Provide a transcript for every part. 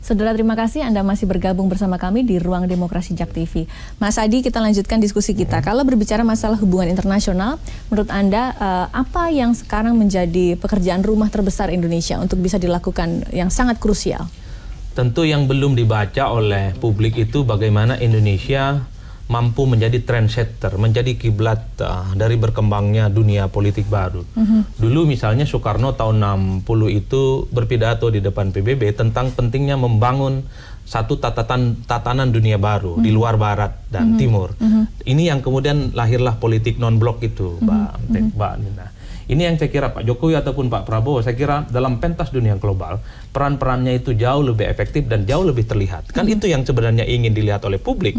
Saudara, terima kasih Anda masih bergabung bersama kami di Ruang Demokrasi Jak TV. Mas Adi, kita lanjutkan diskusi kita. Kalau berbicara masalah hubungan internasional, menurut Anda apa yang sekarang menjadi pekerjaan rumah terbesar Indonesia untuk bisa dilakukan yang sangat krusial? Tentu yang belum dibaca oleh publik itu bagaimana Indonesia mampu menjadi trendsetter, menjadi kiblat dari berkembangnya dunia politik baru. Dulu misalnya Soekarno tahun 60 itu berpidato di depan PBB tentang pentingnya membangun satu tatanan dunia baru di luar barat dan timur. Ini yang kemudian lahirlah politik non-blok itu, Mbak Nina. Ini yang saya kira Pak Jokowi ataupun Pak Prabowo, saya kira dalam pentas dunia global, peran-perannya itu jauh lebih efektif dan jauh lebih terlihat. Kan itu yang sebenarnya ingin dilihat oleh publik.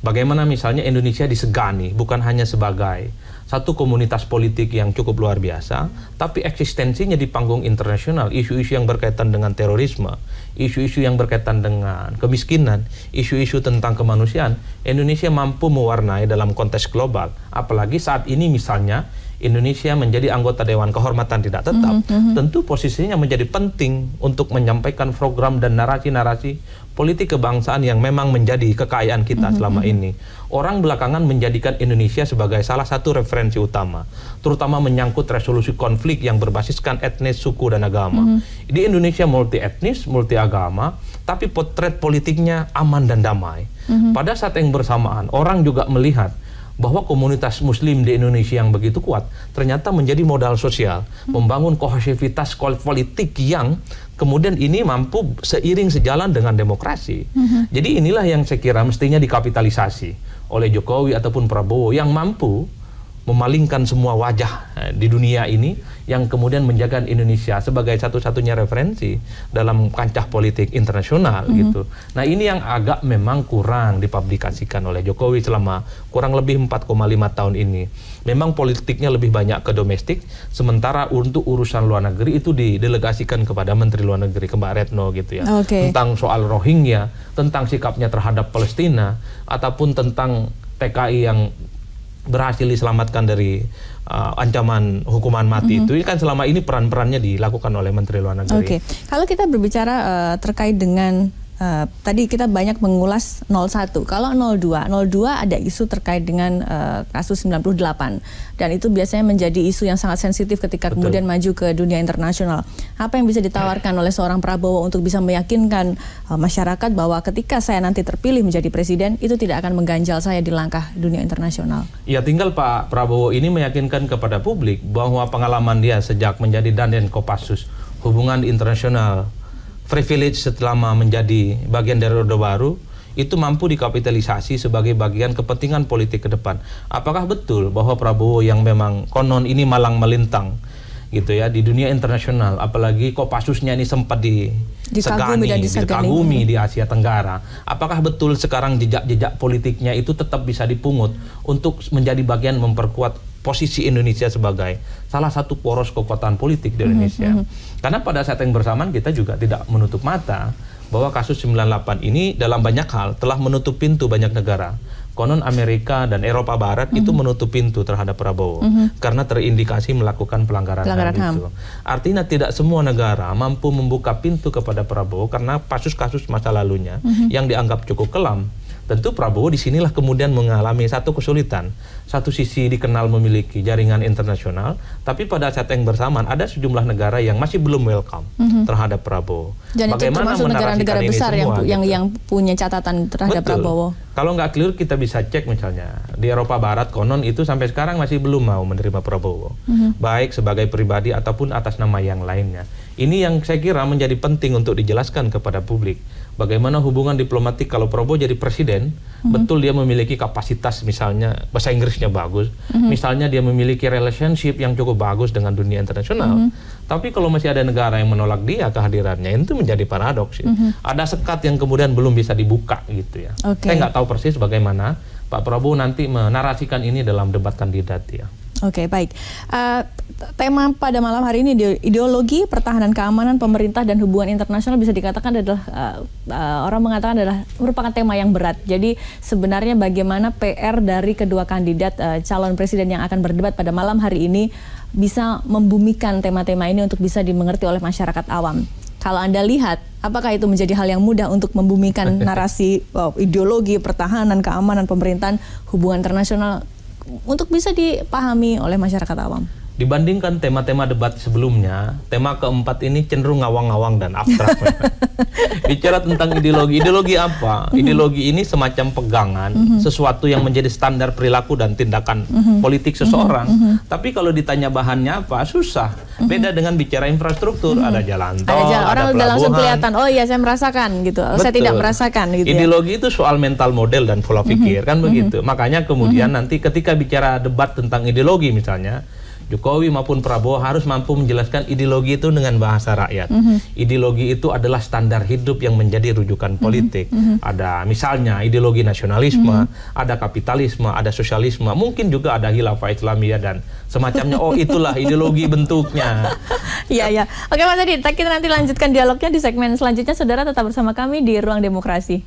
Bagaimana misalnya Indonesia disegani bukan hanya sebagai satu komunitas politik yang cukup luar biasa, tapi eksistensinya di panggung internasional, isu-isu yang berkaitan dengan terorisme, isu-isu yang berkaitan dengan kemiskinan, isu-isu tentang kemanusiaan, Indonesia mampu mewarnai dalam konteks global. Apalagi saat ini misalnya Indonesia menjadi anggota Dewan Kehormatan Tidak Tetap, tentu posisinya menjadi penting untuk menyampaikan program dan narasi-narasi politik kebangsaan yang memang menjadi kekayaan kita selama ini. Orang belakangan menjadikan Indonesia sebagai salah satu referensi utama, terutama menyangkut resolusi konflik yang berbasiskan etnis, suku, dan agama. Di Indonesia multi etnis, multi agama, tapi potret politiknya aman dan damai. Pada saat yang bersamaan, orang juga melihat bahwa komunitas muslim di Indonesia yang begitu kuat ternyata menjadi modal sosial, membangun kohesivitas politik yang kemudian ini mampu seiring sejalan dengan demokrasi. Jadi inilah yang saya kira mestinya dikapitalisasi oleh Jokowi ataupun Prabowo yang mampu memalingkan semua wajah di dunia ini yang kemudian menjaga Indonesia sebagai satu-satunya referensi dalam kancah politik internasional gitu. Nah, ini yang agak memang kurang dipublikasikan oleh Jokowi selama kurang lebih 4,5 tahun ini. Memang politiknya lebih banyak ke domestik, sementara untuk urusan luar negeri itu didelegasikan kepada Menteri Luar Negeri, ke Mbak Retno gitu ya. Tentang soal Rohingya, tentang sikapnya terhadap Palestina, ataupun tentang TKI yang berhasil diselamatkan dari ancaman hukuman mati itu kan selama ini peran-perannya dilakukan oleh Menteri Luar Negeri. Kalau kita berbicara terkait dengan tadi kita banyak mengulas 01. Kalau 02 ada isu terkait dengan kasus 98 dan itu biasanya menjadi isu yang sangat sensitif ketika kemudian maju ke dunia internasional. Apa yang bisa ditawarkan oleh seorang Prabowo untuk bisa meyakinkan masyarakat bahwa ketika saya nanti terpilih menjadi presiden itu tidak akan mengganjal saya di langkah dunia internasional? Ya, tinggal Pak Prabowo ini meyakinkan kepada publik bahwa pengalaman dia sejak menjadi Danjen Kopassus hubungan internasional privilege selama menjadi bagian dari Orde Baru itu mampu dikapitalisasi sebagai bagian kepentingan politik ke depan. Apakah betul bahwa Prabowo yang memang konon ini malang melintang gitu ya di dunia internasional, apalagi Kopassusnya ini sempat dikagumi di Asia Tenggara. Apakah betul sekarang jejak-jejak politiknya itu tetap bisa dipungut untuk menjadi bagian memperkuat posisi Indonesia sebagai salah satu poros kekuatan politik di Indonesia? Karena pada saat yang bersamaan kita juga tidak menutup mata bahwa kasus 98 ini dalam banyak hal telah menutup pintu banyak negara. Konon Amerika dan Eropa Barat itu menutup pintu terhadap Prabowo karena terindikasi melakukan pelanggaran HAM itu. Artinya tidak semua negara mampu membuka pintu kepada Prabowo karena kasus-kasus masa lalunya yang dianggap cukup kelam. Tentu Prabowo disinilah kemudian mengalami satu kesulitan. Satu sisi dikenal memiliki jaringan internasional, tapi pada saat yang bersamaan ada sejumlah negara yang masih belum welcome terhadap Prabowo. Dan bagaimana itu termasuk negara-negara besar yang punya catatan terhadap Prabowo? Kalau nggak clear kita bisa cek misalnya di Eropa Barat konon itu sampai sekarang masih belum mau menerima Prabowo, baik sebagai pribadi ataupun atas nama yang lainnya. Ini yang saya kira menjadi penting untuk dijelaskan kepada publik. Bagaimana hubungan diplomatik kalau Prabowo jadi presiden, betul dia memiliki kapasitas misalnya bahasa Inggrisnya bagus, misalnya dia memiliki relationship yang cukup bagus dengan dunia internasional. Tapi kalau masih ada negara yang menolak dia kehadirannya, itu menjadi paradoks. Ada sekat yang kemudian belum bisa dibuka gitu ya. Saya nggak tahu persis bagaimana Pak Prabowo nanti menarasikan ini dalam debat kandidat ya. Baik. Tema pada malam hari ini ideologi, pertahanan keamanan, pemerintah dan hubungan internasional bisa dikatakan adalah orang mengatakan adalah merupakan tema yang berat. Jadi sebenarnya bagaimana PR dari kedua kandidat calon presiden yang akan berdebat pada malam hari ini bisa membumikan tema-tema ini untuk bisa dimengerti oleh masyarakat awam. Kalau Anda lihat, apakah itu menjadi hal yang mudah untuk membumikan narasi ideologi, pertahanan, keamanan, pemerintahan, hubungan internasional untuk bisa dipahami oleh masyarakat awam? Dibandingkan tema-tema debat sebelumnya, tema keempat ini cenderung ngawang-ngawang dan abstrak. Bicara tentang ideologi, ideologi apa? Ideologi ini semacam pegangan, sesuatu yang menjadi standar perilaku dan tindakan politik seseorang. Tapi kalau ditanya bahannya apa, susah. Beda dengan bicara infrastruktur, ada jalan tol, ada orang udah langsung kelihatan, oh iya saya merasakan gitu, saya tidak merasakan gitu. Ideologi itu soal mental model dan pola pikir, kan begitu. Makanya kemudian nanti ketika bicara debat tentang ideologi misalnya, Jokowi maupun Prabowo harus mampu menjelaskan ideologi itu dengan bahasa rakyat. Ideologi itu adalah standar hidup yang menjadi rujukan politik. Ada misalnya ideologi nasionalisme, ada kapitalisme, ada sosialisme, mungkin juga ada khilafah Islamiyah dan semacamnya. Oh, itulah ideologi bentuknya. Iya, ya. Oke Mas Edi, kita nanti lanjutkan dialognya di segmen selanjutnya. Saudara tetap bersama kami di Ruang Demokrasi.